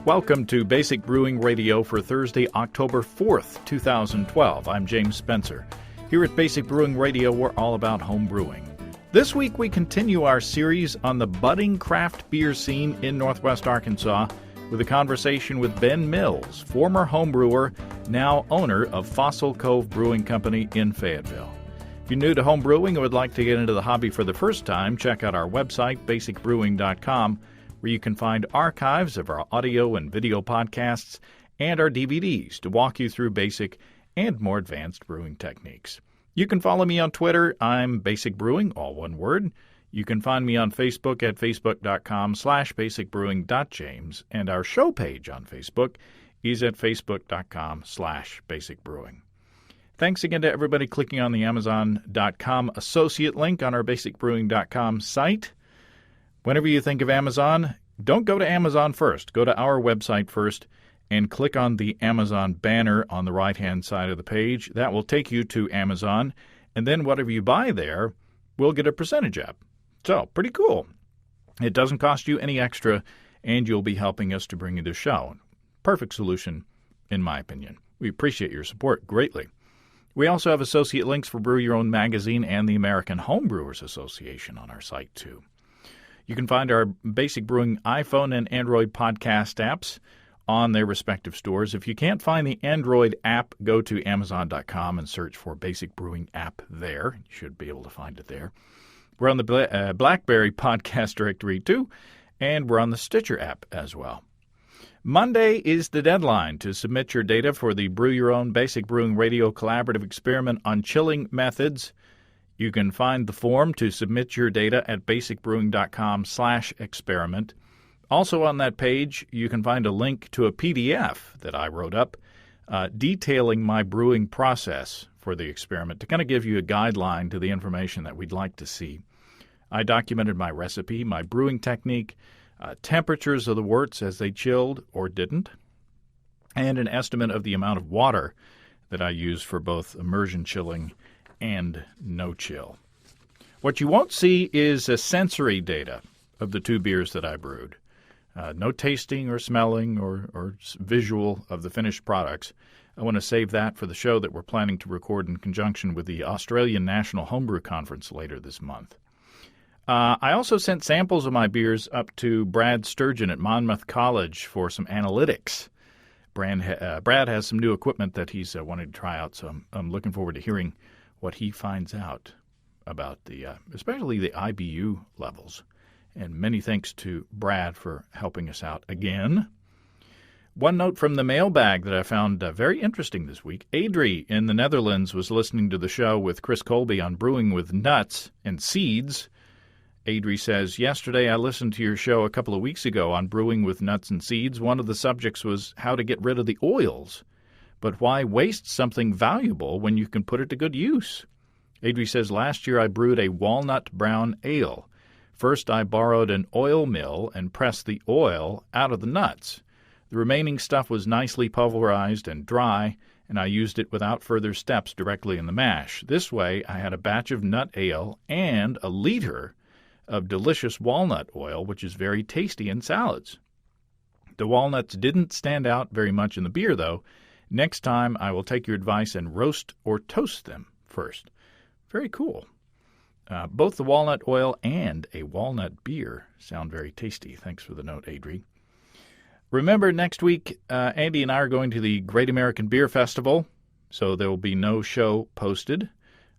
welcome to Basic Brewing Radio for Thursday, October 4th, 2012. I'm James Spencer. Here at Basic Brewing Radio, we're all about home brewing. This week, we continue our series on the budding craft beer scene in Northwest Arkansas with a conversation with Ben Mills, former home brewer, now owner of Fossil Cove Brewing Company in Fayetteville. If you're new to home brewing and would like to get into the hobby for the first time, check out our website, basicbrewing.com, where you can find archives of our audio and video podcasts and our DVDs to walk you through basic and more advanced brewing techniques. You can follow me on Twitter. I'm Basic Brewing, all one word. You can find me on Facebook at facebook.com/basicbrewing.james, and our show page on Facebook is at facebook.com/basicbrewing. Thanks again to everybody clicking on the Amazon.com associate link on our basicbrewing.com site. Whenever you think of Amazon, don't go to Amazon first. Go to our website first and click on the Amazon banner on the right-hand side of the page. That will take you to Amazon, and then whatever you buy there, we'll get a percentage of. So, pretty cool. It doesn't cost you any extra, and you'll be helping us to bring you the show. Perfect solution, in my opinion. We appreciate your support greatly. We also have associate links for Brew Your Own magazine and the American Home Brewers Association on our site, too. You can find our Basic Brewing iPhone and Android podcast apps on their respective stores. If you can't find the Android app, go to Amazon.com and search for Basic Brewing app there. You should be able to find it there. We're on the BlackBerry podcast directory, too, and we're on the Stitcher app as well. Monday is the deadline to submit your data for the Brew Your Own Basic Brewing Radio Collaborative Experiment on Chilling Methods. You can find the form to submit your data at basicbrewing.com/experiment. Also on that page, you can find a link to a PDF that I wrote up detailing my brewing process for the experiment to kind of give you a guideline to the information that we'd like to see. I documented my recipe, my brewing technique, temperatures of the worts as they chilled or didn't, and an estimate of the amount of water that I used for both immersion chilling and no chill. What you won't see is a sensory data of the two beers that I brewed. No tasting or smelling or visual of the finished products. I want to save that for the show that we're planning to record in conjunction with the Australian National Homebrew Conference later this month. I also sent samples of my beers up to Brad Sturgeon at Monmouth College for some analytics. Brad has some new equipment that he's wanted to try out, so I'm looking forward to hearing what he finds out about especially the IBU levels. And many thanks to Brad for helping us out again. One note from the mailbag that I found very interesting this week. Adri in the Netherlands was listening to the show with Chris Colby on brewing with nuts and seeds. Adri says, yesterday I listened to your show a couple of weeks ago on brewing with nuts and seeds. One of the subjects was how to get rid of the oils. But why waste something valuable when you can put it to good use? Adri says, last year I brewed a walnut brown ale. First I borrowed an oil mill and pressed the oil out of the nuts. The remaining stuff was nicely pulverized and dry, and I used it without further steps directly in the mash. This way I had a batch of nut ale and a liter of delicious walnut oil, which is very tasty in salads. The walnuts didn't stand out very much in the beer, though. Next time, I will take your advice and roast or toast them first. Very cool. Both the walnut oil and a walnut beer sound very tasty. Thanks for the note, Adri. Remember, next week, Andy and I are going to the Great American Beer Festival, so there will be no show posted.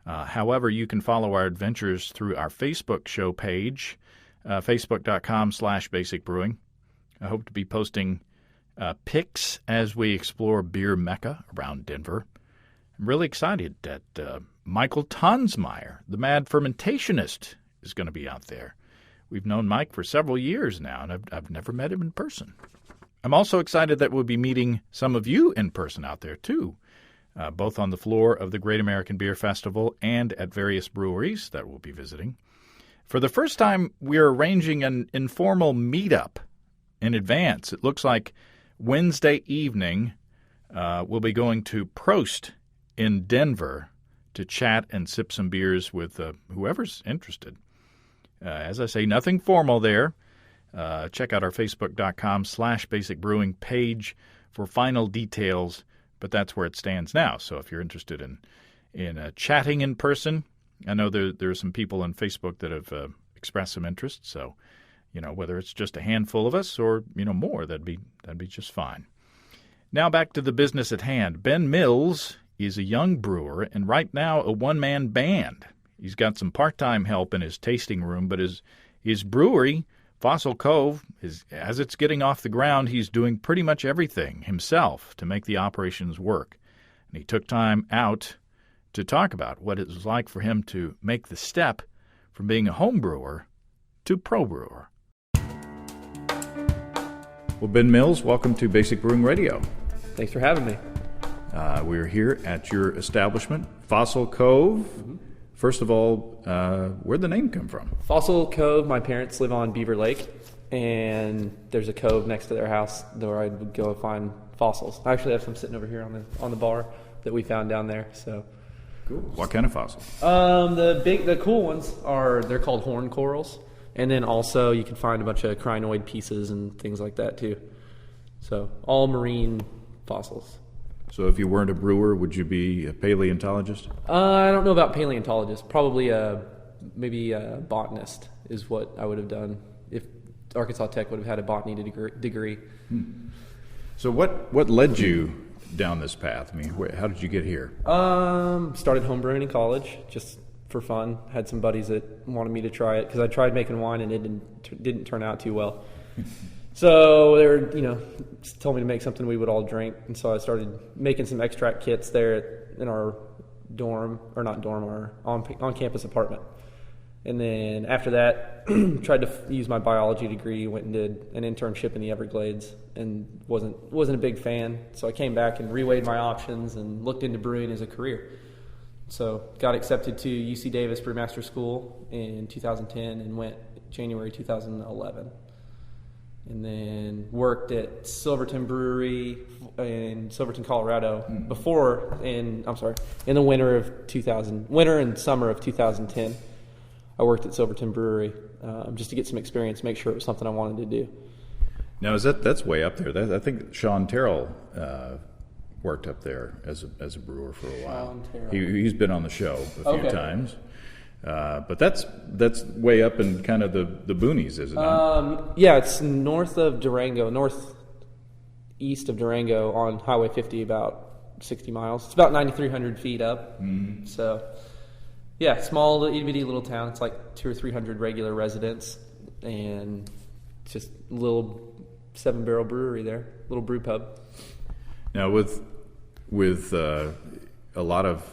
However, you can follow our adventures through our Facebook show page, facebook.com/basicbrewing. I hope to be posting pics as we explore beer mecca around Denver. I'm really excited that Michael Tonsmeyer, the mad fermentationist, is going to be out there. We've known Mike for several years now, and I've never met him in person. I'm also excited that we'll be meeting some of you in person out there, too, both on the floor of the Great American Beer Festival and at various breweries that we'll be visiting. For the first time, we're arranging an informal meetup in advance. It looks like Wednesday evening we'll be going to Prost in Denver to chat and sip some beers with whoever's interested. As I say, nothing formal there. check out our facebook.com/Basic Brewing page for final details, but that's where it stands now. So if you're interested in chatting in person, I know there are some people on Facebook that have expressed some interest. So, whether it's just a handful of us or, more, that'd be just fine. Now back to the business at hand. Ben Mills is a young brewer and right now a one-man band. He's got some part-time help in his tasting room, but his brewery, Fossil Cove, as it's getting off the ground, he's doing pretty much everything himself to make the operations work. And he took time out to talk about what it was like for him to make the step from being a home brewer to pro brewer. Well, Ben Mills, welcome to Basic Brewing Radio. Thanks for having me. We're here at your establishment, Fossil Cove. Mm-hmm. First of all, where'd the name come from? Fossil Cove, my parents live on Beaver Lake, and there's a cove next to their house where I would go find fossils. I actually have some sitting over here on the bar that we found down there. So, cool. What kind of fossils? The cool ones they're called horn corals, and then also you can find a bunch of crinoid pieces and things like that too. So all marine fossils. So if you weren't a brewer, would you be a paleontologist? I don't know about paleontologist. Probably maybe a botanist is what I would have done if Arkansas Tech would have had a botany degree. So what led you down this path? I mean, how did you get here? Started homebrewing in college just for fun. Had some buddies that wanted me to try it because I tried making wine and it didn't turn out too well. So they were, told me to make something we would all drink, and so I started making some extract kits there in our our on-campus apartment. And then after that, tried to use my biology degree, went and did an internship in the Everglades, and wasn't a big fan. So I came back and reweighed my options and looked into brewing as a career. So got accepted to UC Davis Brewmaster School in 2010 and went January 2011. And then worked at Silverton Brewery in Silverton, Colorado in the winter and summer of 2010. I worked at Silverton Brewery just to get some experience, make sure it was something I wanted to do. Now, that's way up there. I think Sean Terrell worked up there as a brewer for a while. He's been on the show a few times. But that's way up in kind of the boonies, is it not? Yeah, it's northeast of Durango on Highway 50, about 60 miles. It's about 9,300 feet up. Mm-hmm. So, yeah, small, itty-bitty little town. It's like 200 or 300 regular residents, and just a little 7-barrel brewery there, little brew pub. Now, with a lot of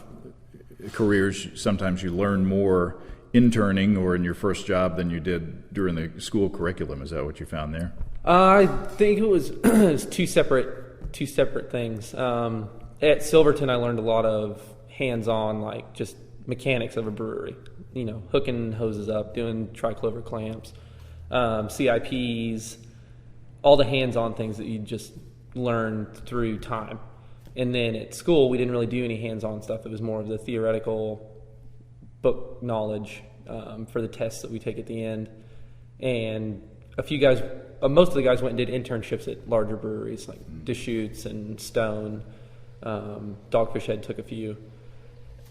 careers, sometimes you learn more interning or in your first job than you did during the school curriculum. Is that what you found there? I think it was two separate things. At Silverton, I learned a lot of hands-on, like just mechanics of a brewery. Hooking hoses up, doing triclover clamps, CIPs, all the hands-on things that you just learn through time. And then at school, we didn't really do any hands-on stuff. It was more of the theoretical book knowledge for the tests that we take at the end. And most of the guys went and did internships at larger breweries like Deschutes and Stone. Dogfish Head took a few.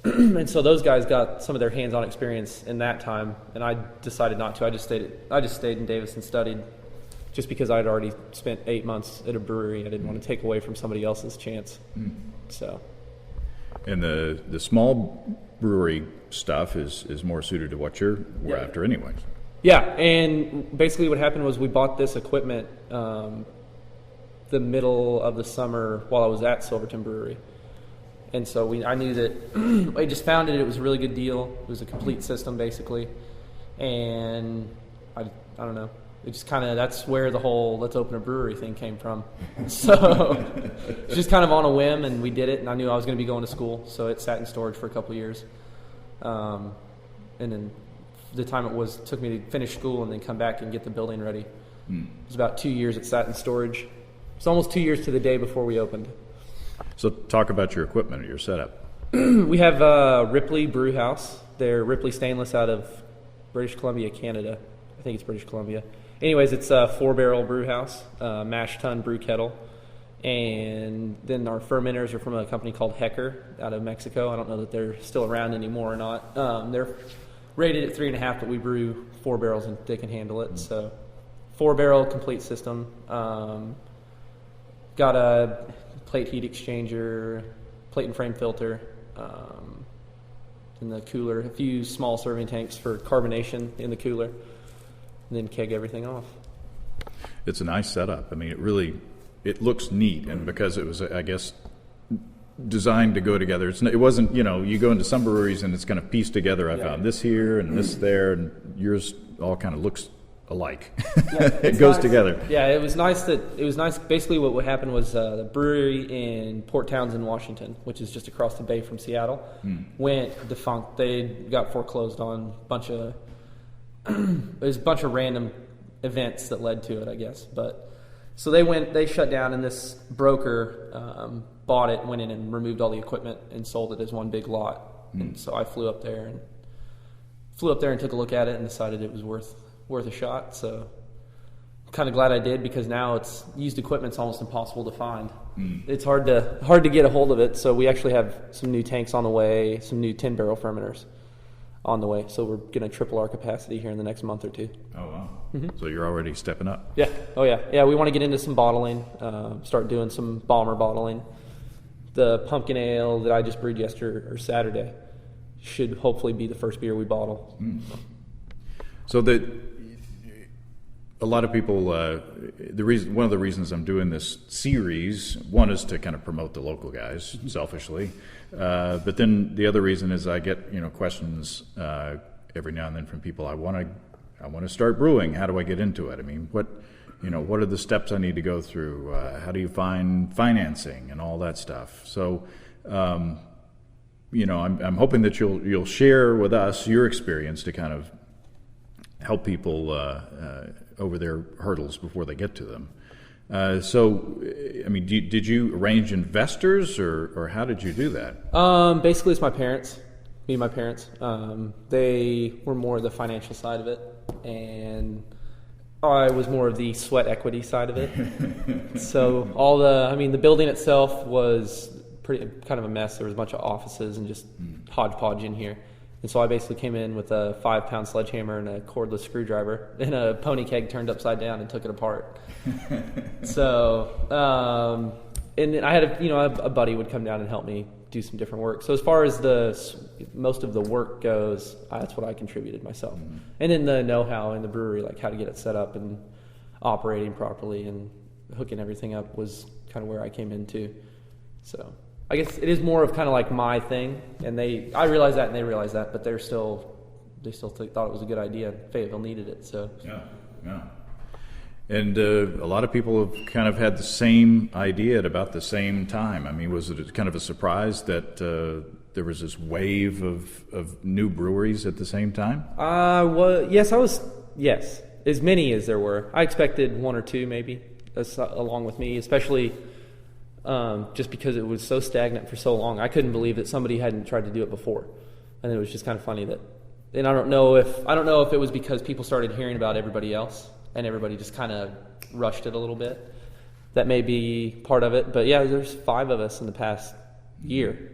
And so those guys got some of their hands-on experience in that time, and I decided not to. I just stayed in Davis and studied. Just because I'd already spent 8 months at a brewery, I didn't want to take away from somebody else's chance. So, and the small brewery stuff is more suited to what we're after, anyways. Yeah, and basically what happened was we bought this equipment the middle of the summer while I was at Silverton Brewery, and so I knew that I just found it. It was a really good deal. It was a complete system basically, and I don't know. It just kind of, that's where the whole let's open a brewery thing came from. So just kind of on a whim, and we did it, and I knew I was going to be going to school, so it sat in storage for a couple of years. And then the time took me to finish school and then come back and get the building ready. It was about 2 years it sat in storage. It's almost 2 years to the day before we opened. So talk about your equipment or your setup. We have Ripley Brew House. They're Ripley Stainless out of British Columbia, Canada. I think it's British Columbia. Anyways, it's a 4-barrel brew house, mash tun brew kettle. And then our fermenters are from a company called Hecker out of Mexico. I don't know that they're still around anymore or not. They're rated at 3.5, but we brew 4 barrels and they can handle it. So 4-barrel complete system. Got a plate heat exchanger, plate and frame filter, in the cooler, a few small serving tanks for carbonation in the cooler, and then keg everything off. It's a nice setup. I mean, it looks neat, and because it was, I guess, designed to go together. It wasn't, you go into some breweries and it's kind of pieced together. I found this here and this there, and yours all kind of looks alike. Yeah, it goes nice. together. Yeah, it was nice. Basically, what happened was the brewery in Port Townsend, Washington, which is just across the bay from Seattle, went defunct. They got foreclosed on there's a bunch of random events that led to it, I guess. But so they shut down, and this broker bought it, went in and removed all the equipment and sold it as one big lot. And so I flew up there and took a look at it and decided it was worth a shot. So I'm kind of glad I did, because now it's used equipment's almost impossible to find. It's hard to get a hold of it. So we actually have some new tanks on the way, some new 10-barrel fermenters on the way. So we're going to triple our capacity here in the next month or two. Oh, wow. So you're already stepping up. Yeah. Oh, yeah. Yeah, we want to get into some bottling, start doing some bomber bottling. The pumpkin ale that I just brewed yesterday or Saturday should hopefully be the first beer we bottle. So a lot of people, one of the reasons I'm doing this series, one is to kind of promote the local guys, selfishly, but then the other reason is I get questions every now and then from people. I want to start brewing. How do I get into it? I mean, what are the steps I need to go through? How do you find financing and all that stuff? So, I'm hoping that you'll share with us your experience to kind of help people over their hurdles before they get to them. So, I mean, did you arrange investors, or how did you do that? Basically, it's my parents. Me and my parents. They were more the financial side of it, and I was more of the sweat equity side of it. So the building itself was pretty kind of a mess. There was a bunch of offices and just hodgepodge in here. And so I basically came in with a 5-pound sledgehammer and a cordless screwdriver and a pony keg turned upside down and took it apart. So, and then I had a buddy would come down and help me do some different work. So as far as most of the work goes, that's what I contributed myself. And then the know-how in the brewery, like how to get it set up and operating properly and hooking everything up, was kind of where I came into. So I guess it is more of kind of like my thing, and I realize that and they realize that, but they still thought it was a good idea. Fayetteville needed it, so. Yeah. And a lot of people have kind of had the same idea at about the same time. I mean, was it kind of a surprise that there was this wave of new breweries at the same time? Yes, as many as there were. I expected one or two maybe, along with me, especially just because it was so stagnant for so long. I couldn't believe that somebody hadn't tried to do it before, and it was just kind of funny that. And I don't know if it was because people started hearing about everybody else, and everybody just kind of rushed it a little bit. That may be part of it, but yeah, there's 5 of us in the past year.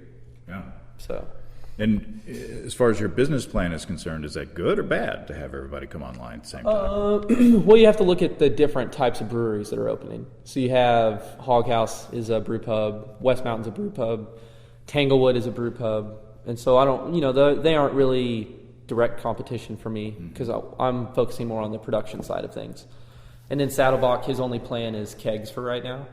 Yeah. So. And as far as your business plan is concerned, is that good or bad to have everybody come online at the same time? Well, you have to look at the different types of breweries that are opening. So you have Hog House is a brew pub, West Mountain's a brew pub, Tanglewood is a brew pub, and so I don't, they aren't really direct competition for me because I'm focusing more on the production side of things. And then Saddlebach, his only plan is kegs for right now,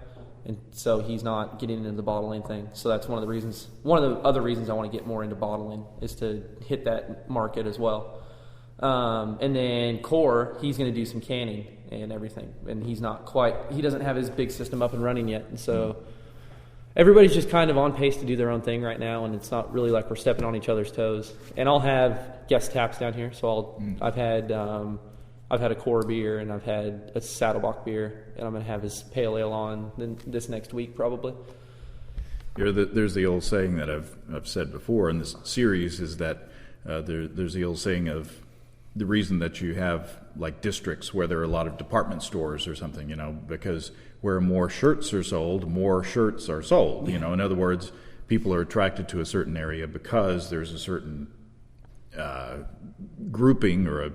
and so he's not getting into the bottling thing. So that's one of the other reasons I want to get more into bottling is to hit that market as well. And then Core, he's going to do some canning and everything, and he doesn't have his big system up and running yet, and so everybody's just kind of on pace to do their own thing right now, and it's not really like we're stepping on each other's toes. And I'll have guest taps down here, so I've had a Core beer, and I've had a Saddlebach beer, and I'm going to have his pale ale on this next week probably. There's the old saying that I've said before in this series is that there's the old saying of the reason that you have like districts where there are a lot of department stores or something, because where more shirts are sold, more shirts are sold. In other words, people are attracted to a certain area because there's a certain grouping or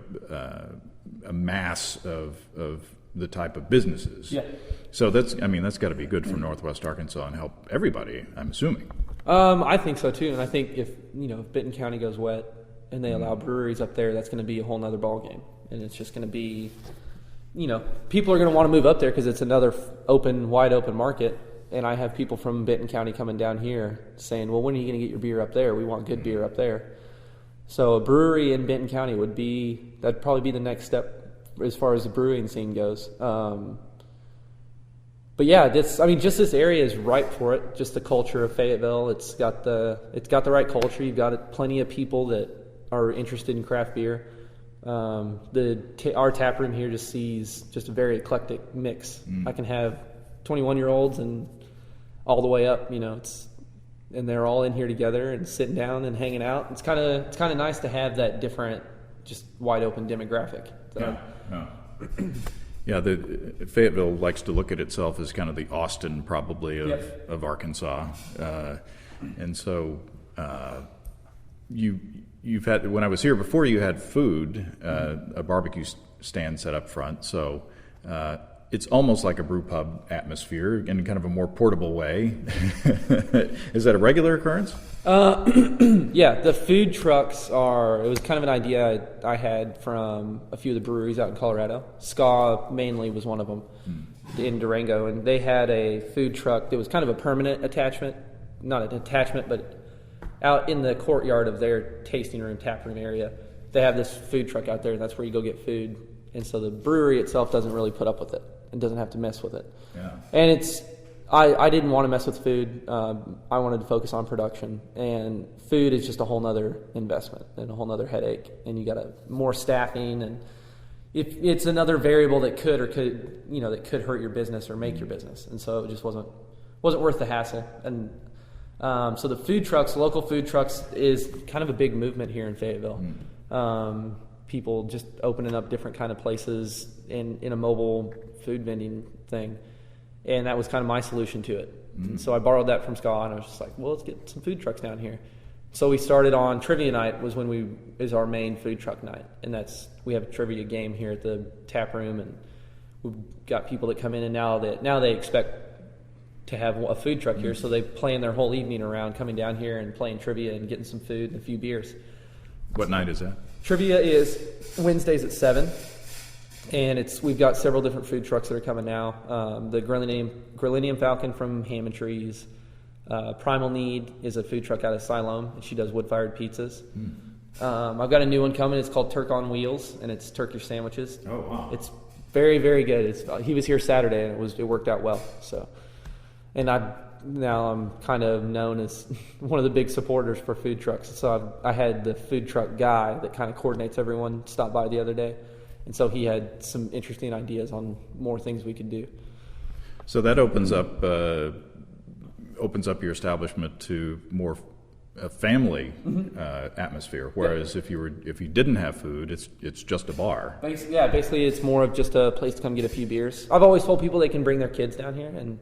a mass of the type of businesses. Yeah. So that's got to be good for Northwest Arkansas and help everybody, I'm assuming. I think so too, and I think if Benton County goes wet and they allow breweries up there, that's going to be a whole nother ballgame, and it's just going to be, people are going to want to move up there because it's another wide open market. And I have people from Benton County coming down here saying, "Well, when are you going to get your beer up there? We want good beer up there." So a brewery in Benton County that'd probably be the next step as far as the brewing scene goes. But yeah, just this area is ripe for it. Just the culture of Fayetteville, it's got the right culture. You've got plenty of people that are interested in craft beer. Our tap room here just sees just a very eclectic mix. I can have 21-year-olds and all the way up. And they're all in here together and sitting down and hanging out. It's kind of nice to have that different, just wide open demographic. So, yeah. Fayetteville likes to look at itself as kind of the Austin, probably, of Arkansas, and so you've had, when I was here before, you had food, a barbecue stand set up front, so it's almost like a brew pub atmosphere in kind of a more portable way. Is that a regular occurrence? Yeah, the food trucks it was kind of an idea I had from a few of the breweries out in Colorado. Ska mainly was one of them in Durango, and they had a food truck that was kind of a permanent attachment, not an attachment, but out in the courtyard of their tasting room, tap room area. They have this food truck out there, and that's where you go get food. And so the brewery itself doesn't really put up with it and doesn't have to mess with it. Yeah. And I didn't want to mess with food. I wanted to focus on production, and food is just a whole nother investment and a whole nother headache. And you got more staffing, and it's another variable that could hurt your business or make your business. And so it just wasn't worth the hassle. And so the food trucks, local food trucks, is kind of a big movement here in Fayetteville. People just opening up different kind of places in a mobile food vending thing. And that was kind of my solution to it. And so I borrowed that from Scott, and I was just like, well, let's get some food trucks down here. So we started on Trivia Night is our main food truck night. And we have a trivia game here at the tap room, and we've got people that come in, and now they expect to have a food truck here, so they plan their whole evening around coming down here and playing trivia and getting some food and a few beers. What night is that? Trivia is Wednesdays at 7, and we've got several different food trucks that are coming now. The Grillennium Falcon from Ham and Trees. Primal Need is a food truck out of Siloam, and she does wood-fired pizzas. I've got a new one coming. It's called Turk on Wheels, and it's Turkish sandwiches. Oh, wow. It's very, very good. He was here Saturday, and it worked out well. So, and now I'm kind of known as one of the big supporters for food trucks. So I had the food truck guy that kind of coordinates everyone stop by the other day. And so he had some interesting ideas on more things we could do. So that opens up your establishment to more a family atmosphere. Whereas if you didn't have food, it's just a bar. Basically it's more of just a place to come get a few beers. I've always told people they can bring their kids down here, and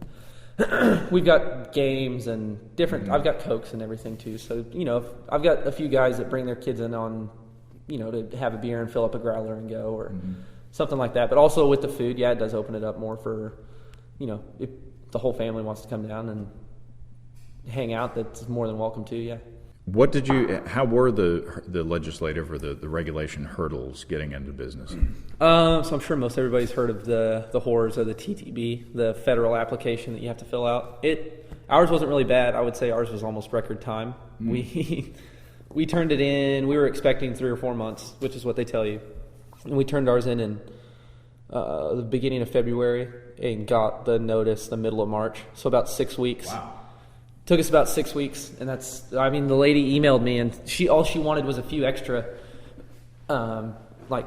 we've got games and different. I've got Cokes and everything too. So I've got a few guys that bring their kids in on, to have a beer and fill up a growler and go, or something like that. But also with the food, it does open it up more for, if the whole family wants to come down and hang out, that's more than welcome to. Yeah. How were the legislative or the regulation hurdles getting into business? So I'm sure most everybody's heard of the horrors of the TTB, the federal application that you have to fill out. Ours wasn't really bad. I would say ours was almost record time. We turned it in. We were expecting 3 or 4 months, which is what they tell you. And we turned ours in the beginning of February and got the notice the middle of March. So about 6 weeks. Wow. Took us about 6 weeks, and the lady emailed me, and all she wanted was a few extra,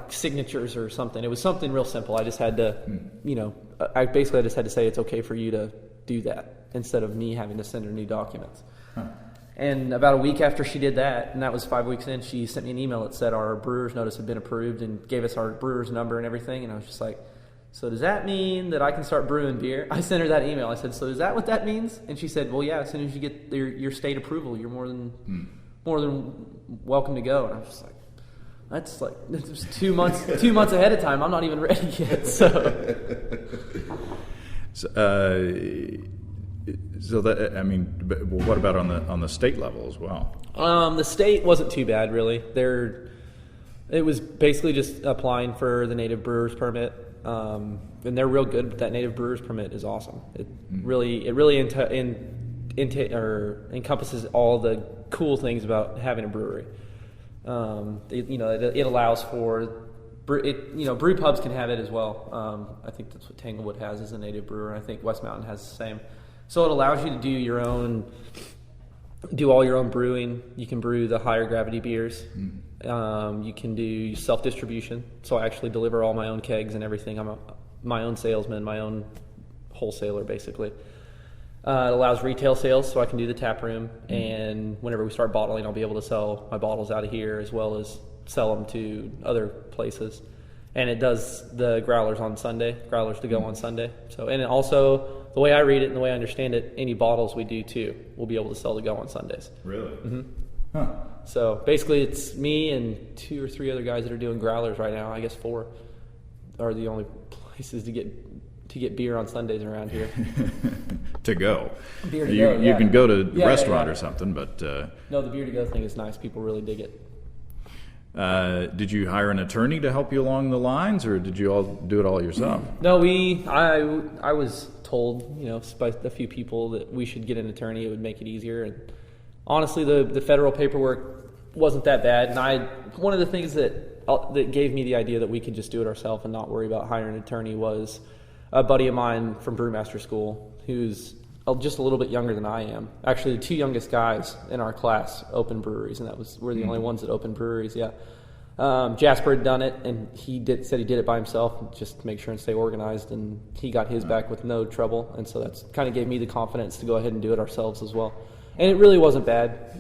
signatures or something. It was something real simple. I just had to, I just had to say it's okay for you to do that instead of me having to send her new documents. Huh. And about a week after she did that, and that was 5 weeks in, she sent me an email that said our brewer's notice had been approved and gave us our brewer's number and everything. And I was just like, so does that mean that I can start brewing beer? I sent her that email. I said, so is that what that means? And she said, well, yeah, as soon as you get your state approval, you're more than welcome to go. And I was just like, that's 2 months ahead of time. I'm not even ready yet. So that, I mean, what about on the state level as well? The state wasn't too bad, really. It was basically just applying for the native brewer's permit, and they're real good. But that native brewer's permit is awesome. It really encompasses all the cool things about having a brewery. It allows for brew pubs can have it as well. I think that's what Tanglewood has as a native brewer. I think West Mountain has the same. So it allows you to do all your own brewing. You can brew the higher gravity beers. You can do self-distribution. So I actually deliver all my own kegs and everything. I'm my own salesman, my own wholesaler, basically. It allows retail sales, so I can do the tap room. And whenever we start bottling, I'll be able to sell my bottles out of here as well as sell them to other places. And it does the growlers to go on Sunday. So, and it also, the way I read it and the way I understand it, any bottles we do too, we'll be able to sell to go on Sundays. Really? Mm-hmm. Huh. So basically it's me and 2 or 3 other guys that are doing growlers right now. I guess 4 are the only places to get beer on Sundays around here. To go. Beer to go, You can go to a restaurant or something, but... No, the beer to go thing is nice. People really dig it. Did you hire an attorney to help you along the lines, or did you all do it all yourself? No, I was told, by a few people that we should get an attorney. It would make it easier. And honestly, the federal paperwork wasn't that bad. And one of the things that gave me the idea that we could just do it ourselves and not worry about hiring an attorney was a buddy of mine from Brewmaster School who's just a little bit younger than I am. Actually, the 2 youngest guys in our class opened breweries, and we're the only ones that opened breweries. Yeah, Jasper had done it, and said he did it by himself, just to make sure and stay organized. And he got his back with no trouble, and so that's kind of gave me the confidence to go ahead and do it ourselves as well. And it really wasn't bad.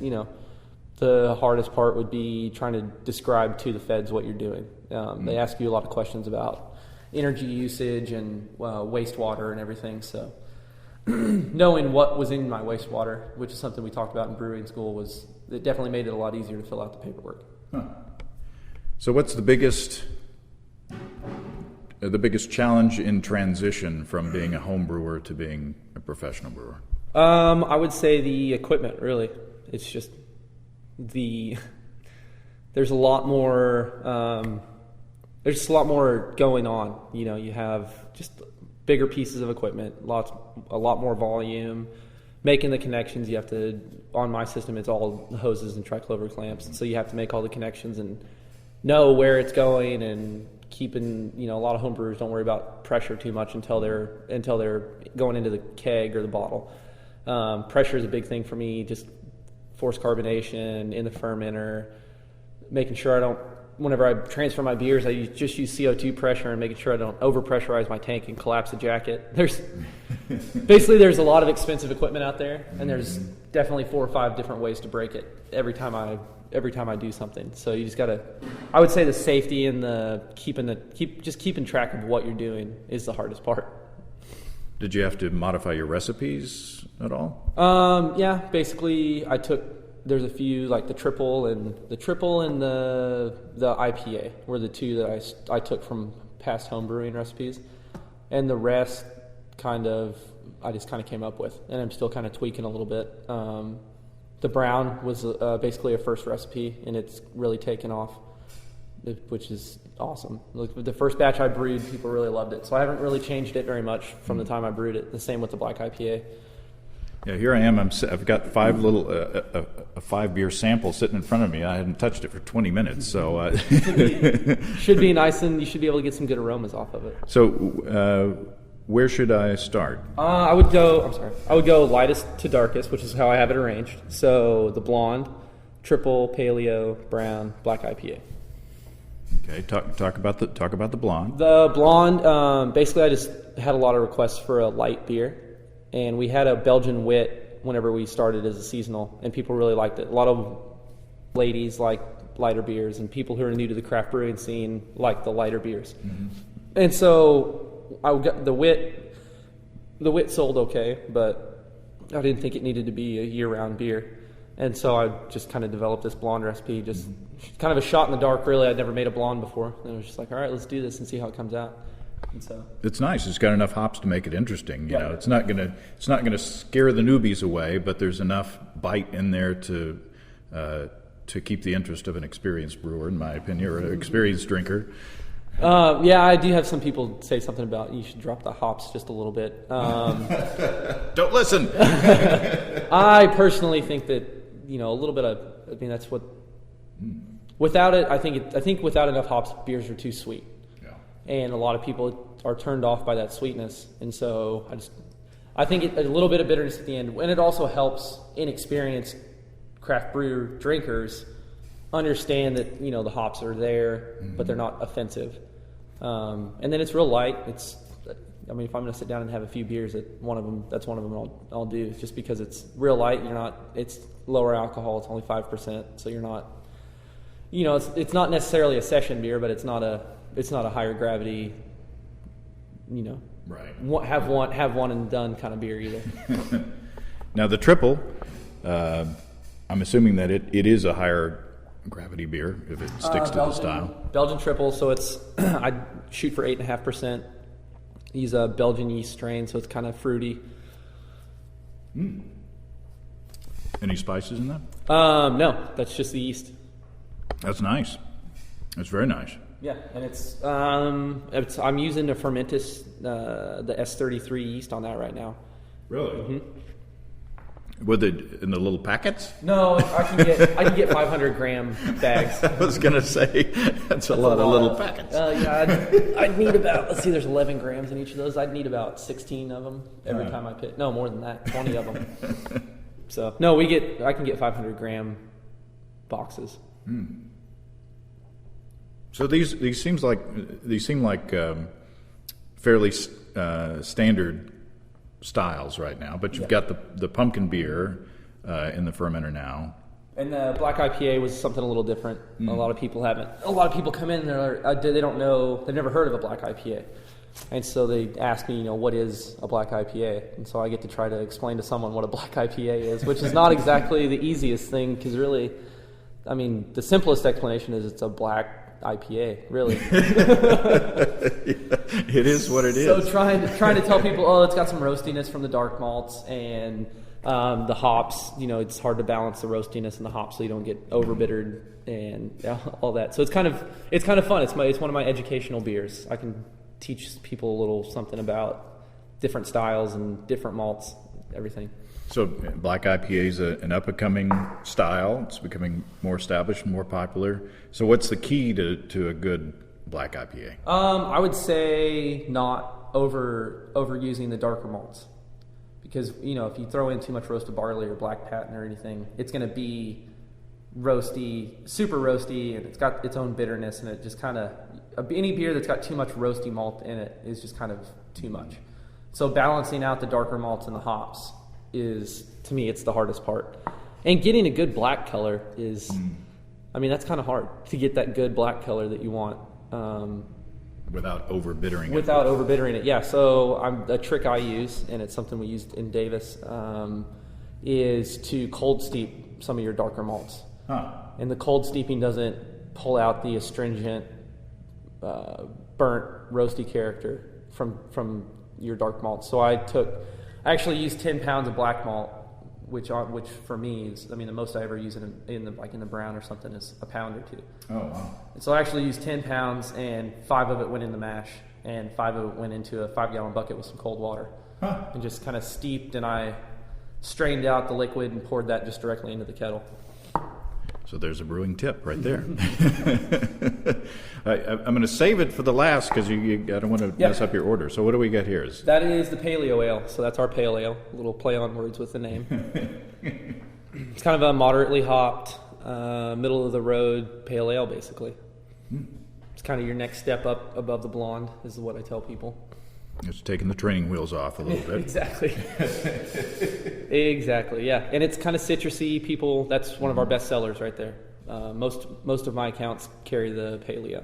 The hardest part would be trying to describe to the feds what you're doing. They ask you a lot of questions about energy usage and wastewater and everything. So knowing what was in my wastewater, which is something we talked about in brewing school, it definitely made it a lot easier to fill out the paperwork. Huh. So what's the biggest challenge in transition from being a home brewer to being a professional brewer? I would say the equipment, really. It's just there's a lot more going on. You have just bigger pieces of equipment, a lot more volume, making the connections. You have to, on my system, it's all hoses and triclover clamps, so you have to make all the connections and know where it's going, and keeping, a lot of home brewers don't worry about pressure too much until they're going into the keg or the bottle. Pressure is a big thing for me, just forced carbonation in the fermenter, making sure whenever I transfer my beers, I just use CO2 pressure, and making sure I don't over-pressurize my tank and collapse the jacket. There's a lot of expensive equipment out there, and there's definitely 4 or 5 different ways to break it every time I do something. So you just gotta, I would say the safety and keeping track of what you're doing is the hardest part. Did you have to modify your recipes at all? Yeah, basically there's a few, like the triple and the IPA were the 2 that I took from past home brewing recipes, and the rest I just came up with, and I'm still kind of tweaking a little bit. The brown was basically a first recipe, and it's really taken off, which is awesome. The first batch I brewed, people really loved it, so I haven't really changed it very much from the time I brewed it. The same with the black IPA. Yeah, here I am. I've got 5 a 5 beer sample sitting in front of me. I hadn't touched it for 20 minutes, so should be nice, and you should be able to get some good aromas off of it. So, where should I start? I would go lightest to darkest, which is how I have it arranged. So the blonde, triple, paleo, brown, black IPA. Okay, talk about the blonde. The blonde, basically, I just had a lot of requests for a light beer. And we had a Belgian wit whenever we started as a seasonal, and people really liked it. A lot of ladies like lighter beers, and people who are new to the craft brewing scene like the lighter beers. Mm-hmm. And so I got the wit sold okay, but I didn't think it needed to be a year-round beer. And so I just kind of developed this blonde recipe, just kind of a shot in the dark, really. I'd never made a blonde before. And I was just like, all right, let's do this and see how it comes out. And so it's nice. It's got enough hops to make it interesting. You know, it's not gonna scare the newbies away, but there's enough bite in there to keep the interest of an experienced brewer, in my opinion, or an experienced drinker. I do have some people say something about you should drop the hops just a little bit. Don't listen. I personally think that, you know, a little bit of, I mean, that's what, without it, I think without enough hops, beers are too sweet. Yeah. And a lot of people are turned off by that sweetness. And so I think a little bit of bitterness at the end, and it also helps inexperienced craft brew drinkers understand that, you know, the hops are there, but they're not offensive. And then it's real light. I mean, if I'm going to sit down and have a few beers, that's one of them I'll do, just because it's real light. It's lower alcohol. It's only 5%. So you're not, you know, it's not necessarily a session beer, but it's not a higher gravity, you know, right. Have one and done kind of beer either. Now the triple, I'm assuming that it is a higher gravity beer if it sticks to the style. Belgian triple, so it's I shoot for 8.5%. Use a Belgian yeast strain, so it's kind of fruity. Any spices in that? No, that's just the yeast. That's nice. That's very nice. Yeah, and I'm using the Fermentis, the S33 yeast on that right now. Really? Mm-hmm. With it in the little packets? No, I can get 500 gram bags. I was gonna say that's a lot of little packets. I'd need about, let's see, there's 11 grams in each of those. I'd need about 16 of them every time I pick. No, more than that, 20 of them. So no, I can get 500 gram boxes. So these seem like fairly standard styles right now, but you've got the pumpkin beer in the fermenter now, and the black IPA was something a little different. A lot of people come in and they don't know, they've never heard of a black IPA, and so they ask me, you know, what is a black IPA? And so I get to try to explain to someone what a black IPA is, which is not exactly the easiest thing, because really, I mean, the simplest explanation is it's a black IPA, really. It is what it is. So trying to tell people, it's got some roastiness from the dark malts, and the hops, you know, it's hard to balance the roastiness and the hops so you don't get overbittered and all that. So it's kind of fun. It's one of my educational beers. I can teach people a little something about different styles and different malts, everything. So black IPA is an up-and-coming style. It's becoming more established, more popular. So what's the key to a good black IPA? I would say not overusing the darker malts, because, you know, if you throw in too much roasted barley or black patent or anything, it's going to be roasty, super roasty, and it's got its own bitterness, and it just kind of, any beer that's got too much roasty malt in it is just kind of too much. So balancing out the darker malts and the hops is, to me, it's the hardest part. And getting a good black color is, I mean, that's kind of hard to get that good black color that you want. Without overbittering it. Without overbittering it, yeah. So a trick I use, and it's something we used in Davis, is to cold steep some of your darker malts. Huh. And the cold steeping doesn't pull out the astringent, burnt, roasty character from your dark malts. So I actually used 10 pounds of black malt, which for me is, I mean, the most I ever use in the brown or something is a pound or two. Oh, wow. And so I actually used 10 pounds, and 5 of it went in the mash, and 5 of it went into a 5-gallon bucket with some cold water. Huh. And just kind of steeped, and I strained out the liquid and poured that just directly into the kettle. So there's a brewing tip right there. I'm going to save it for the last, because I don't want to mess up your order. So what do we got here? That is the paleo ale. So that's our pale ale. A little play on words with the name. It's kind of a moderately hopped, middle of the road pale ale, basically. It's kind of your next step up above the blonde, is what I tell people. It's taking the training wheels off a little bit. Exactly. Exactly, yeah. And it's kind of citrusy. That's one of our best sellers right there. Most of my accounts carry the Paleo.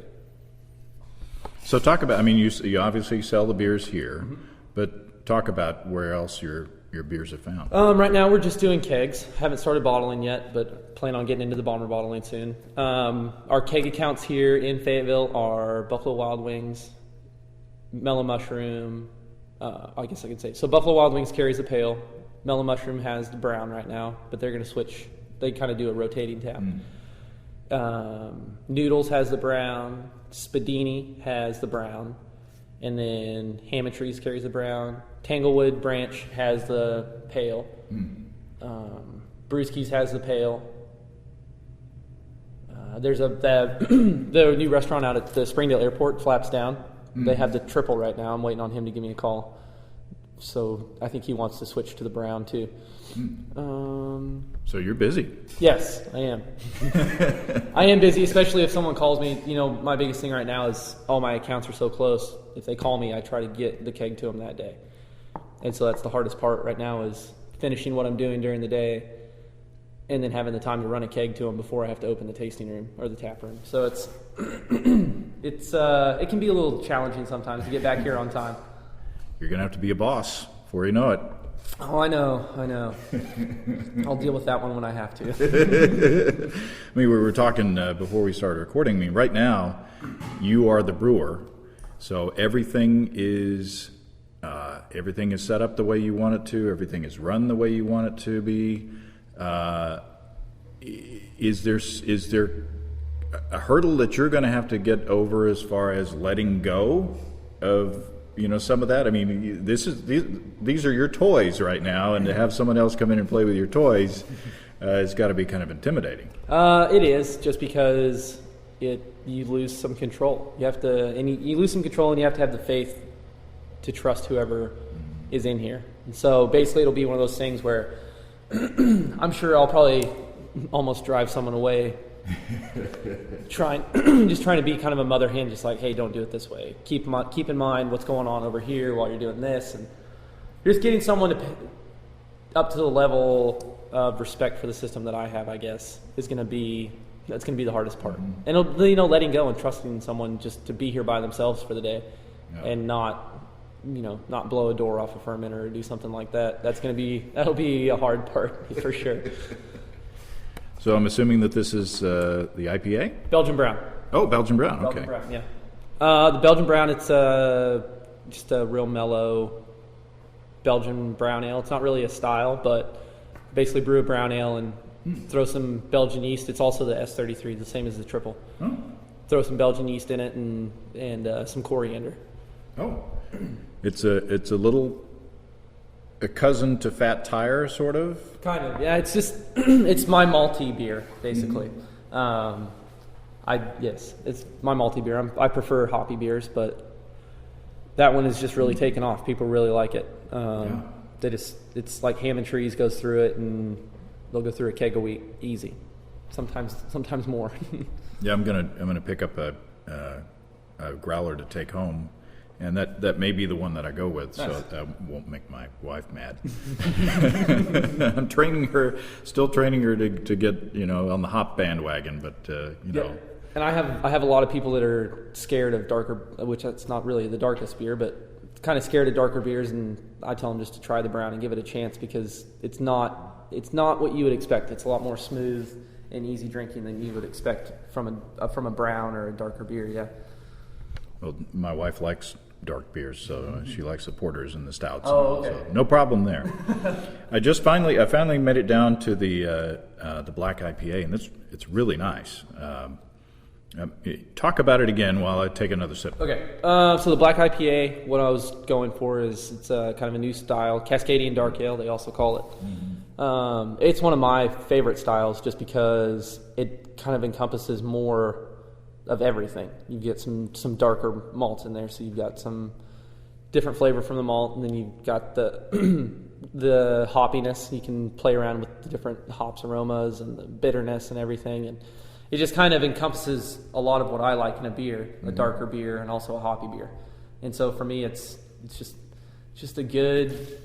So talk about, you obviously sell the beers here, but talk about where else your beers are found. Right now we're just doing kegs. Haven't started bottling yet, but plan on getting into the bomber bottling soon. Our keg accounts here in Fayetteville are Buffalo Wild Wings, Mellow Mushroom, I guess I could say. So Buffalo Wild Wings carries the pale. Mellow Mushroom has the brown right now, but they're going to switch. They kind of do a rotating tap. Noodles has the brown. Spadini has the brown. And then Ham and Trees carries the brown. Tanglewood Branch has the pale. Brewskis has the pale. There's the new restaurant out at the Springdale Airport, Flaps Down. They have the triple right now. I'm waiting on him to give me a call. So I think he wants to switch to the brown too. So you're busy. Yes, I am. I am busy, especially if someone calls me. My biggest thing right now is all my accounts are so close. If they call me, I try to get the keg to them that day. And so that's the hardest part right now is finishing what I'm doing during the day and then having the time to run a keg to them before I have to open the tasting room or the tap room. So it can be a little challenging sometimes to get back here on time. You're going to have to be a boss before you know it. Oh, I know. I'll deal with that one when I have to. We were talking before we started recording. Right now, you are the brewer, so everything is set up the way you want it to. Everything is run the way you want it to be. Is there a hurdle that you're going to have to get over as far as letting go of some of that? These are your toys right now, and to have someone else come in and play with your toys, it's got to be kind of intimidating. It is, just because you lose some control. You lose some control, and you have to have the faith to trust whoever is in here. And so basically, it'll be one of those things where I'm sure I'll probably almost drive someone away. Trying to be kind of a mother hen, just like, hey, don't do it this way. Keep in mind what's going on over here while you're doing this, and just getting someone up to the level of respect for the system that I have, I guess, that's going to be the hardest part. And letting go and trusting someone just to be here by themselves for the day, and not blow a door off a ferment or do something like that. That'll be a hard part for sure. So I'm assuming that this is the IPA? Belgian Brown. Oh, Belgian Brown, okay. Belgian Brown, yeah. The Belgian Brown, it's just a real mellow Belgian brown ale. It's not really a style, but basically brew a brown ale and throw some Belgian yeast. It's also the S33, the same as the triple. Oh. Throw some Belgian yeast in it and some coriander. Oh. It's a cousin to Fat Tire, sort of? Kind of, yeah. It's just it's my malty beer, basically. It's my malty beer. I prefer hoppy beers, but that one is just really taken off. People really like it. It's like Ham and Trees goes through it, and they'll go through a keg a week, easy. Sometimes more. Yeah, I'm gonna pick up a growler to take home. And that may be the one that I go with, nice. So that won't make my wife mad. I'm still training her to get on the hop bandwagon, but Yeah. And I have a lot of people that are scared of darker, which that's not really the darkest beer, but kind of scared of darker beers, and I tell them just to try the brown and give it a chance, because it's not what you would expect. It's a lot more smooth and easy drinking than you would expect from a brown or a darker beer. Yeah. Well, my wife likes dark beers, so she likes the porters and the stouts. Oh, okay. So no problem there. I finally made it down to the black IPA, and it's really nice. Talk about it again while I take another sip. Okay. So the black IPA, what I was going for is it's kind of a new style, Cascadian Dark Ale, they also call it. Mm-hmm. It's one of my favorite styles just because it kind of encompasses more of everything. You get some darker malts in there, so you've got some different flavor from the malt, and then you've got the the hoppiness. You can play around with the different hops aromas and the bitterness and everything, and it just kind of encompasses a lot of what I like in a beer, a darker beer and also a hoppy beer. And so for me, it's just a good,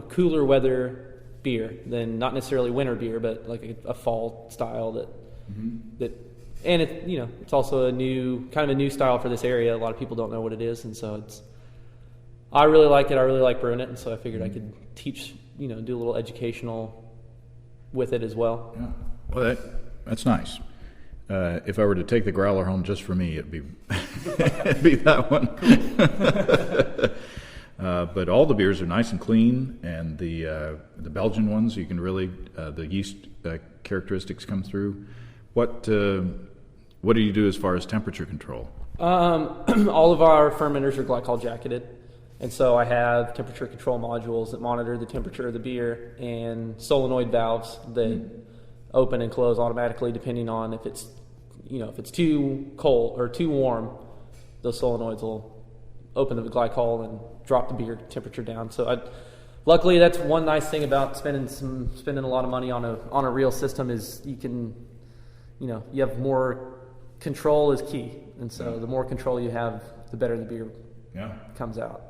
cooler weather beer than not necessarily winter beer, but like a fall style that and it's also a new style for this area. A lot of people don't know what it is, and so I really like it. I really like brewing it, and so I figured I could teach, do a little educational with it as well. Yeah. Well, that's nice. If I were to take the growler home just for me, it'd be it'd be that one. But all the beers are nice and clean, and the Belgian ones, you can really the yeast characteristics come through. What do you do as far as temperature control? All of our fermenters are glycol jacketed, and so I have temperature control modules that monitor the temperature of the beer and solenoid valves that open and close automatically depending on if it's too cold or too warm. Those solenoids will open the glycol and drop the beer temperature down. So luckily, that's one nice thing about spending a lot of money on a real system is you can, you have more control is key, and so the more control you have, the better the beer comes out.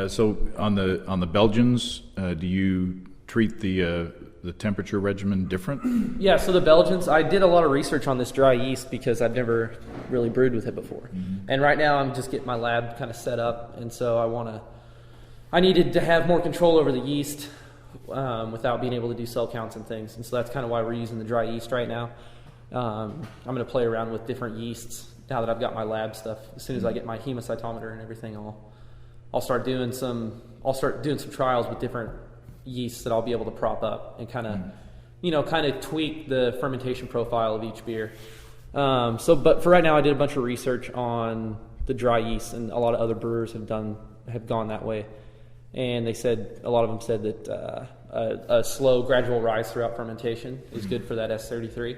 So on the Belgians, do you treat the temperature regimen different? Yeah, so the Belgians, I did a lot of research on this dry yeast because I've never really brewed with it before. And right now I'm just getting my lab kind of set up, and so I needed to have more control over the yeast without being able to do cell counts and things. And so that's kind of why we're using the dry yeast right now. I'm going to play around with different yeasts now that I've got my lab stuff. As soon as I get my hemocytometer and everything, I'll start doing some trials with different yeasts that I'll be able to prop up and kind of tweak the fermentation profile of each beer. But for right now, I did a bunch of research on the dry yeast, and a lot of other brewers have gone that way. And a lot of them said that a slow, gradual rise throughout fermentation is good for that S33.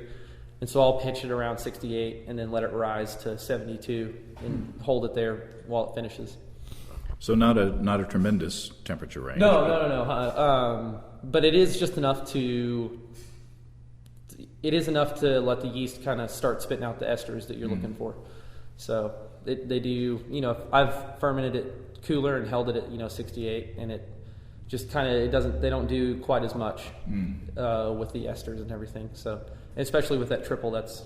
And so I'll pitch it around 68 and then let it rise to 72 and hold it there while it finishes. So not a tremendous temperature range. No. But it is just enough to. It is enough to let the yeast kind of start spitting out the esters that you're looking for. So they do. I've fermented it cooler and held it at 68, and it just kind of They don't do quite as much with the esters and everything. So especially with that triple, that's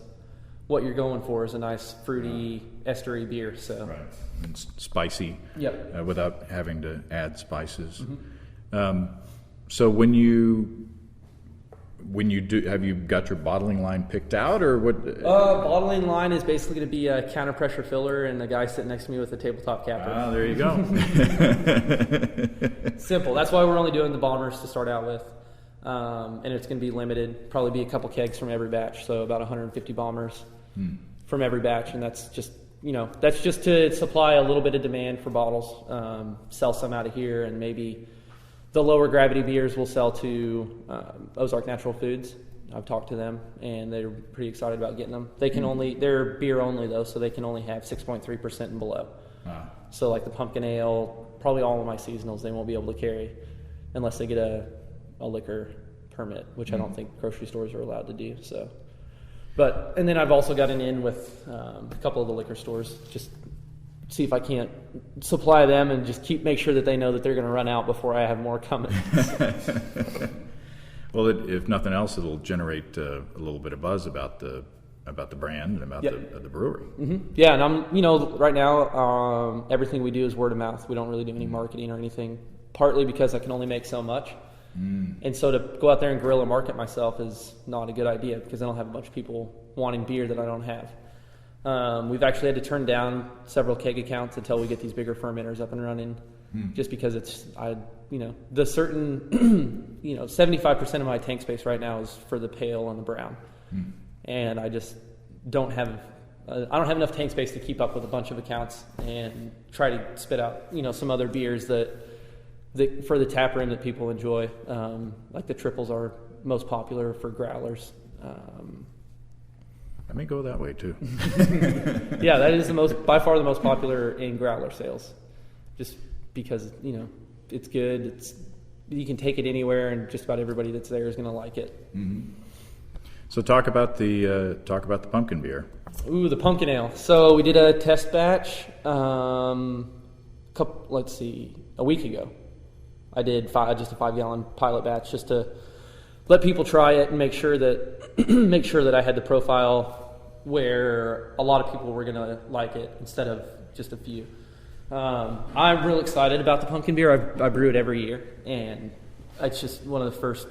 what you're going for is a nice fruity estery beer. So right. And spicy. Yep. Without having to add spices. So when you do, have you got your bottling line picked out, or what? Bottling line is basically going to be a counter pressure filler and a guy sitting next to me with a tabletop capper. Ah, there you go. Simple. That's why we're only doing the bombers to start out with. And it's going to be limited, probably be a couple kegs from every batch, so about 150 bombers from every batch, and that's just to supply a little bit of demand for bottles, sell some out of here, and maybe the lower gravity beers will sell to Ozark Natural Foods. I've talked to them, and they're pretty excited about getting them. They can they're beer only though, so they can only have 6.3% and below. So like the pumpkin ale, probably all of my seasonals, they won't be able to carry unless they get a liquor permit, which I don't think grocery stores are allowed to do. So, and then I've also gotten in with a couple of the liquor stores, just see if I can't supply them and just make sure that they know that they're going to run out before I have more coming. Well, if nothing else, it'll generate a little bit of buzz about the brand and about the brewery. Yeah, and I'm right now everything we do is word of mouth. We don't really do any marketing or anything. Partly because I can only make so much. And so to go out there and guerrilla market myself is not a good idea because I don't have a bunch of people wanting beer that I don't have. We've actually had to turn down several keg accounts until we get these bigger fermenters up and running, just because the certain 75% of my tank space right now is for the pale and the brown, and I just don't have enough tank space to keep up with a bunch of accounts and try to spit out some other beers that for the tap room that people enjoy, like the triples are most popular for growlers. I may go that way too. Yeah, that is by far the most popular in growler sales, just because it's good. You can take it anywhere, and just about everybody that's there is going to like it. So talk about the pumpkin beer. Ooh, the pumpkin ale. So we did a test batch. a week ago. I did just a 5-gallon pilot batch just to let people try it and make sure that I had the profile where a lot of people were going to like it instead of just a few. I'm real excited about the pumpkin beer. I brew it every year, and it's just one of the first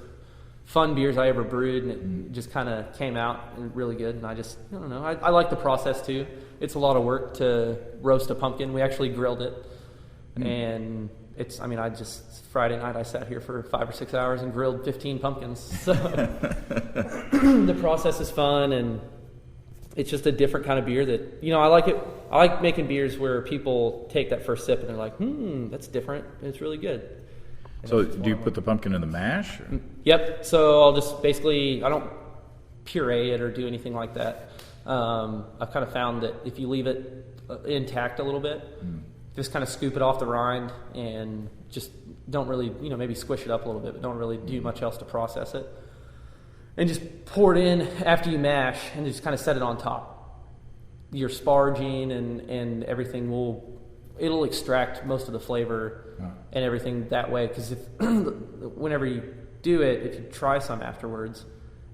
fun beers I ever brewed, and it just kind of came out really good. And I don't know. I like the process too. It's a lot of work to roast a pumpkin. We actually grilled it, and Friday night I sat here for 5 or 6 hours and grilled 15 pumpkins. So the process is fun, and it's just a different kind of beer that, I like it. I like making beers where people take that first sip and they're like, that's different. It's really good. And so do you put the pumpkin in the mash? Or? Yep. So I'll just I don't puree it or do anything like that. I've kind of found that if you leave it intact a little bit, just kind of scoop it off the rind and just don't really, maybe squish it up a little bit, but don't really do much else to process it. And just pour it in after you mash and just kind of set it on top. Your sparging and everything it'll extract most of the flavor and everything that way. Because whenever you do it, if you try some afterwards,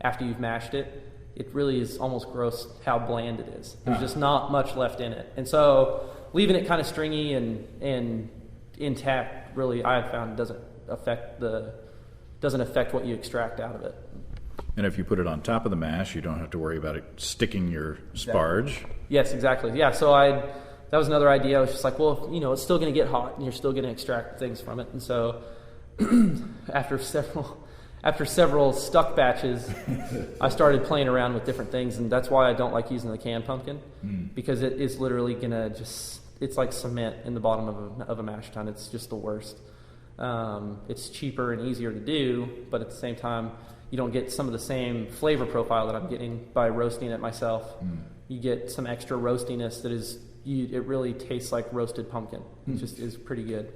after you've mashed it, it really is almost gross how bland it is. There's just not much left in it. And so leaving it kind of stringy and intact, really, I have found doesn't affect what you extract out of it. And if you put it on top of the mash, you don't have to worry about it sticking your sparge. Yes, exactly. Yeah, so that was another idea. I was just like, well, it's still going to get hot, and you're still going to extract things from it. And so after several stuck batches, I started playing around with different things, and that's why I don't like using the canned pumpkin, because it is literally going to it's like cement in the bottom of a mash tun. It's just the worst. It's cheaper and easier to do, but at the same time, you don't get some of the same flavor profile that I'm getting by roasting it myself. You get some extra roastiness that it really tastes like roasted pumpkin. It just is pretty good.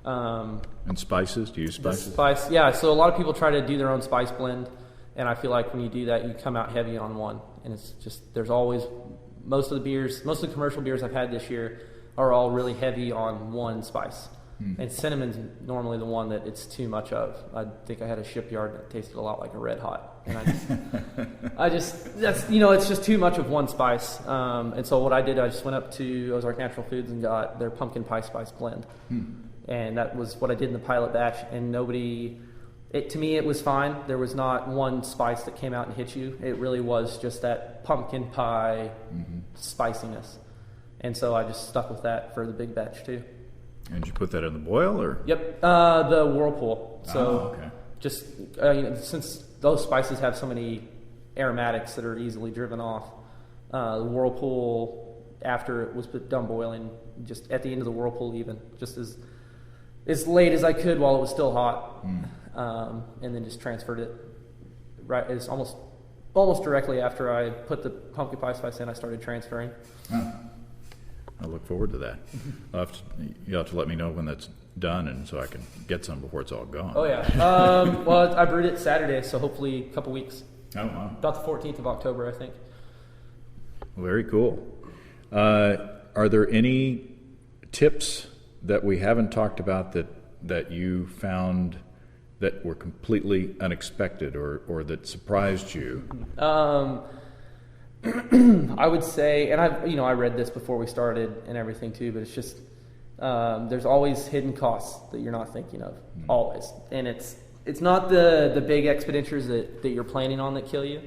And spices? Do you use spices? Yeah, so a lot of people try to do their own spice blend, and I feel like when you do that, you come out heavy on one. And it's just, there's always, most of the commercial beers I've had this year are all really heavy on one spice. And cinnamon's normally the one that it's too much of. I think I had a Shipyard that tasted a lot like a Red Hot. And it's just too much of one spice. And so what I did, I just went up to Ozark Natural Foods and got their pumpkin pie spice blend. And that was what I did in the pilot batch. And to me, it was fine. There was not one spice that came out and hit you. It really was just that pumpkin pie spiciness. And so I just stuck with that for the big batch too. And did you put that in the boil, or? Yep, the Whirlpool. So okay. Just since those spices have so many aromatics that are easily driven off, the Whirlpool, after it was done boiling, just at the end of the Whirlpool, even just as late as I could while it was still hot, and then just transferred it. Right, it's almost directly after I put the pumpkin pie spice in, I started transferring. I look forward to that. You'll have to let me know when that's done, and so I can get some before it's all gone. Oh, yeah. Well, I brewed it Saturday, so hopefully a couple weeks. Oh, wow. About the 14th of October, I think. Very cool. Are there any tips that we haven't talked about that you found that were completely unexpected or that surprised you? I would say, and I read this before we started and everything too, but it's just there's always hidden costs that you're not thinking of, always. And it's not the big expenditures that you're planning on that kill you.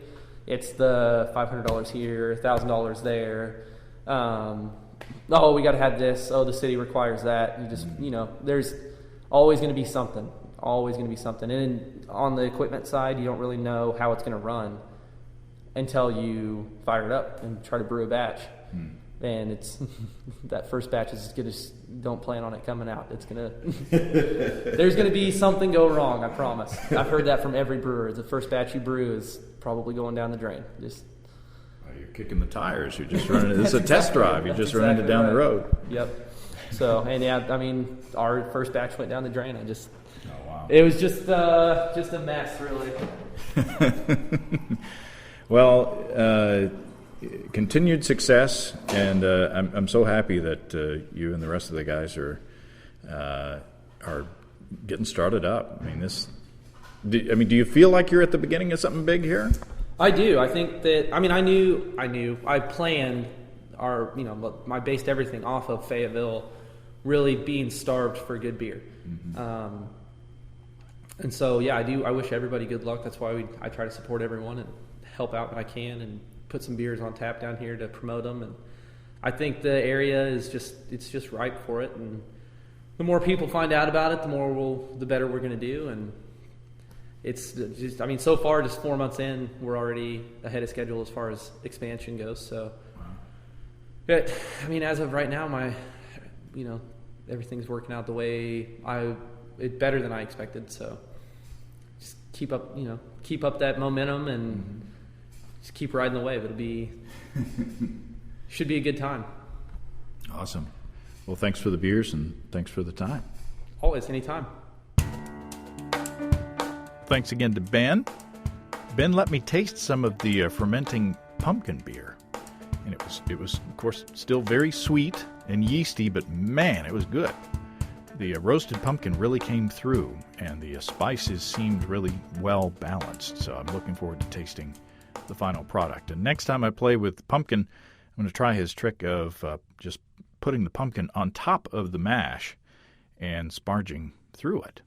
It's the $500 here, $1,000 there. Oh, we got to have this. Oh, the city requires that. You just, there's always going to be something. Always going to be something. And on the equipment side, you don't really know how it's going to run until you fire it up and try to brew a batch. And it's that first batch is gonna, don't plan on it coming out. It's gonna there's gonna be something go wrong, I promise. I've heard that from every brewer. The first batch you brew is probably going down the drain. You're kicking the tires. You're just running. This is a test drive. You're just running it down the road. Yep. So, and yeah, I mean, our first batch went down the drain. Oh wow. It was just a mess, really. Well, continued success, and I'm so happy that you and the rest of the guys are are getting started up. I mean, do you feel like you're at the beginning of something big here? I do. I think that. I mean, I knew. I planned I based everything off of Fayetteville really being starved for good beer. Mm-hmm. And so, yeah, I do. I wish everybody good luck. That's why I try to support everyone and help out when I can and put some beers on tap down here to promote them. And I think the area is just ripe for it. And the more people find out about it, the better we're going to do. And it's just, I mean, so far, just 4 months in, we're already ahead of schedule as far as expansion goes. So, but, I mean, as of right now, everything's working out the way it's better than I expected. So just keep up that momentum and just keep riding the wave. Should be a good time. Awesome. Well, thanks for the beers and thanks for the time. Always, anytime. Thanks again to Ben. Ben let me taste some of the fermenting pumpkin beer. And it was, of course, still very sweet and yeasty, but man, it was good. The roasted pumpkin really came through, and the spices seemed really well balanced. So I'm looking forward to tasting the final product. And next time I play with pumpkin, I'm going to try his trick of just putting the pumpkin on top of the mash and sparging through it.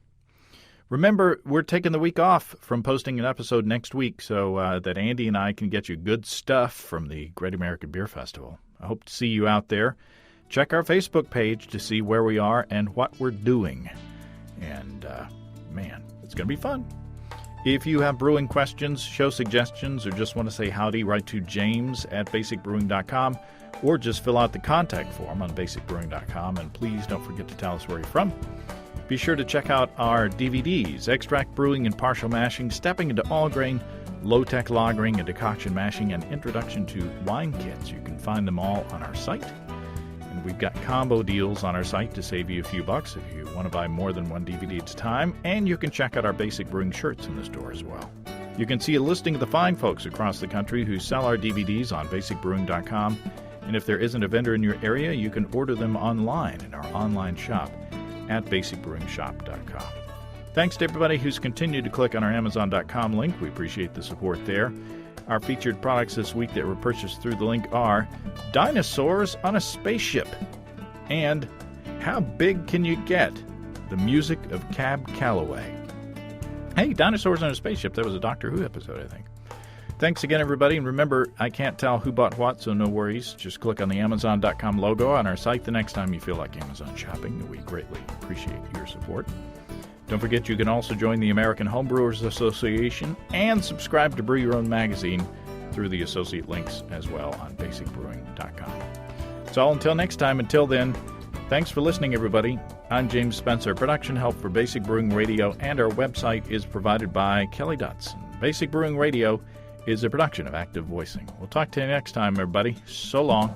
Remember, we're taking the week off from posting an episode next week so that Andy and I can get you good stuff from the Great American Beer Festival. I hope to see you out there. Check our Facebook page to see where we are and what we're doing. And, man, it's going to be fun. If you have brewing questions, show suggestions, or just want to say howdy, write to james@basicbrewing.com or just fill out the contact form on basicbrewing.com. And please don't forget to tell us where you're from. Be sure to check out our DVDs, Extract Brewing and Partial Mashing, Stepping into All Grain, Low-Tech Lagering and Decoction Mashing, and Introduction to Wine Kits. You can find them all on our site. And we've got combo deals on our site to save you a few bucks if you want to buy more than one DVD at a time. And you can check out our Basic Brewing shirts in the store as well. You can see a listing of the fine folks across the country who sell our DVDs on basicbrewing.com. And if there isn't a vendor in your area, you can order them online in our online shop at basicbrewingshop.com. Thanks to everybody who's continued to click on our Amazon.com link. We appreciate the support there. Our featured products this week that were purchased through the link are Dinosaurs on a Spaceship and How Big Can You Get? The Music of Cab Calloway. Hey, Dinosaurs on a Spaceship. That was a Doctor Who episode, I think. Thanks again, everybody. And remember, I can't tell who bought what, so no worries. Just click on the Amazon.com logo on our site the next time you feel like Amazon shopping. We greatly appreciate your support. Don't forget you can also join the American Homebrewers Association and subscribe to Brew Your Own magazine through the associate links as well on basicbrewing.com. So until next time, until then, thanks for listening, everybody. I'm James Spencer. Production help for Basic Brewing Radio and our website is provided by Kelly Dutz. Basic Brewing Radio is a production of Active Voicing. We'll talk to you next time, everybody. So long.